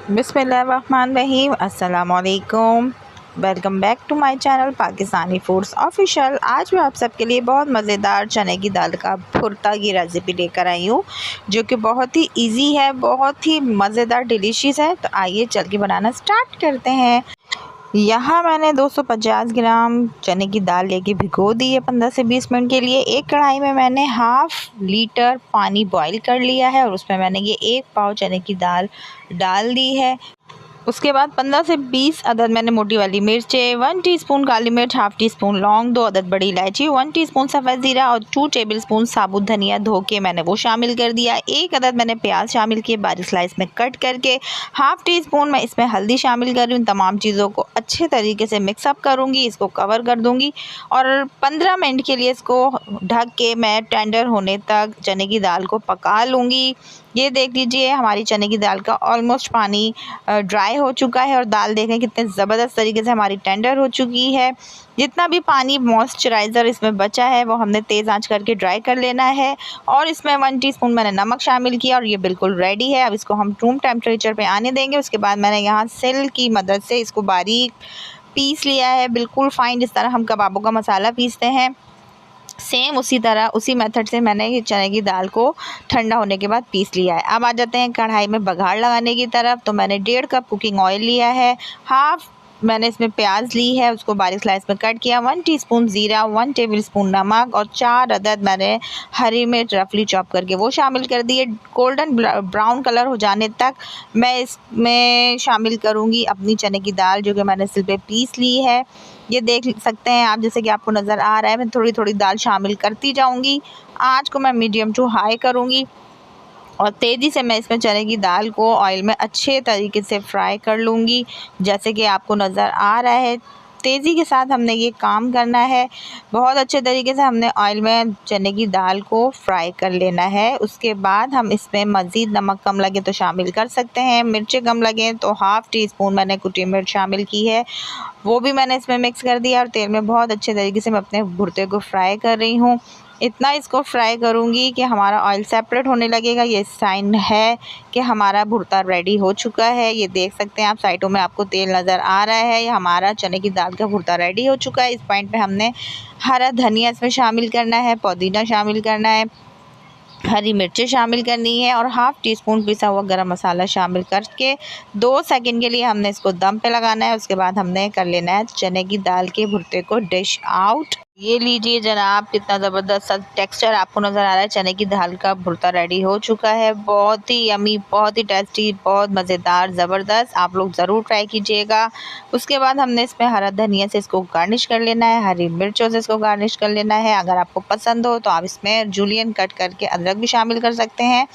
बिस्मिल्लाहिर्रहमानिर्रहीम। अस्सलामुअलैकुम। Welcome back to my channel Pakistani foods official. आज मैं आप सबके लिए बहुत मज़ेदार चने की दाल का भुर्ता की रेसिपी लेकर आई हूँ, जो कि बहुत ही इजी है, बहुत ही मज़ेदार डिलीशियस है। तो आइए चल के बनाना स्टार्ट करते हैं। यहाँ मैंने 250 ग्राम चने की दाल लेके भिगो दी है 15 से 20 मिनट के लिए। एक कढ़ाई में मैंने हाफ़ लीटर पानी बॉईल कर लिया है और उसमें मैंने ये 1 पाव चने की दाल डाल दी है। उसके बाद 15 से 20 अदद मैंने मोटी वाली मिर्चें, 1 टीस्पून काली मिर्च, हाफ़ टी स्पून लौंग, 2 अदद बड़ी इलायची, 1 टीस्पून सफ़ेद ज़ीरा और 2 टेबलस्पून साबुत धनिया धो के मैंने वो शामिल कर दिया। 1 अदद मैंने प्याज शामिल किए बारीक स्लाइस में कट करके। हाफ़ टी स्पून मैं इसमें हल्दी शामिल कर रही हूँ। तमाम चीज़ों को अच्छे तरीके से मिक्सअप करूँगी, इसको कवर कर दूँगी और 15 मिनट के लिए इसको ढक के मैं टेंडर होने तक चने की दाल को पका लूँगी। ये देख लीजिए हमारी चने की दाल का ऑलमोस्ट पानी ड्राई हो चुका है और दाल देखें कितने ज़बरदस्त तरीके से हमारी टेंडर हो चुकी है। जितना भी पानी मॉइस्चराइज़र इसमें बचा है वो हमने तेज़ आंच करके ड्राई कर लेना है। और इसमें 1 टीस्पून मैंने नमक शामिल किया और ये बिल्कुल रेडी है। अब इसको हम रूम टेम्परेचर पे आने देंगे। उसके बाद मैंने यहाँ सिल की मदद से इसको बारीक पीस लिया है, बिल्कुल फाइन, जिस तरह हम कबाबों का मसाला पीसते हैं। सेम उसी तरह उसी मेथड से मैंने ये चने की दाल को ठंडा होने के बाद पीस लिया है। अब आ जाते हैं कढ़ाई में बघाड़ लगाने की तरफ। तो मैंने 1.5 कप कुकिंग ऑयल लिया है, हाफ़ मैंने इसमें प्याज ली है, उसको बारीक स्लाइस में कट किया, 1 टीस्पून ज़ीरा, 1 टेबलस्पून नमक और 4 अदद मैंने हरी मिर्च रफली चॉप करके वो शामिल कर दिए। गोल्डन ब्राउन कलर हो जाने तक मैं इसमें शामिल करूँगी अपनी चने की दाल, जो कि मैंने सिल पे पीस ली है। ये देख सकते हैं आप, जैसे कि आपको नज़र आ रहा है, मैं थोड़ी थोड़ी दाल शामिल करती जाऊंगी। आँच को मैं मीडियम टू हाई करूंगी और तेज़ी से मैं इसमें चने की दाल को ऑयल में अच्छे तरीके से फ्राई कर लूँगी। जैसे कि आपको नज़र आ रहा है, तेज़ी के साथ हमने ये काम करना है। बहुत अच्छे तरीके से हमने ऑयल में चने की दाल को फ्राई कर लेना है। उसके बाद हम इसमें मज़ीद नमक कम लगे तो शामिल कर सकते हैं, मिर्चें कम लगें तो हाफ़ टी स्पून मैंने कुटी मिर्च शामिल की है, वो भी मैंने इसमें मिक्स कर दिया और तेल में बहुत अच्छे तरीके से मैं अपने भुर्ते को फ्राई कर रही हूँ। इतना इसको फ्राई करूँगी कि हमारा ऑयल सेपरेट होने लगेगा। ये साइन है कि हमारा भुर्ता रेडी हो चुका है। ये देख सकते हैं आप, साइडों में आपको तेल नज़र आ रहा है। ये हमारा चने की दाल का भुर्ता रेडी हो चुका है। इस पॉइंट पे हमने हरा धनिया इसमें शामिल करना है, पुदीना शामिल करना है, हरी मिर्चें शामिल करनी है और हाफ़ टी स्पून पिसा हुआ गरम मसाला शामिल करके 2 सेकंड के लिए हमने इसको दम पे लगाना है। उसके बाद हमने कर लेना है चने की दाल के भुर्ते को डिश आउट। ये लीजिए जनाब, कितना ज़बरदस्त सा टेक्सचर आपको नज़र आ रहा है। चने की दाल का भुर्ता रेडी हो चुका है। बहुत ही यमी, बहुत ही टेस्टी, बहुत मज़ेदार, ज़बरदस्त। आप लोग ज़रूर ट्राई कीजिएगा। उसके बाद हमने इसमें हरा धनिया से इसको गार्निश कर लेना है, हरी मिर्चों से इसको गार्निश कर लेना है। अगर आपको पसंद हो तो आप इसमें जूलियन कट करके अदरक भी शामिल कर सकते हैं।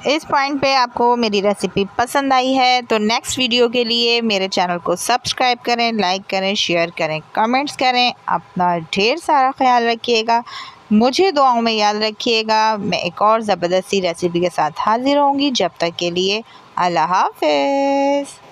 इस पॉइंट पे आपको मेरी रेसिपी पसंद आई है तो नेक्स्ट वीडियो के लिए मेरे चैनल को सब्सक्राइब करें, लाइक करें, शेयर करें, कमेंट्स करें। अपना ढेर सारा ख्याल रखिएगा, मुझे दुआओं में याद रखिएगा। मैं एक और ज़बरदस्ती रेसिपी के साथ हाज़िर होंगी। जब तक के लिए अल्लाह हाफ़िज़।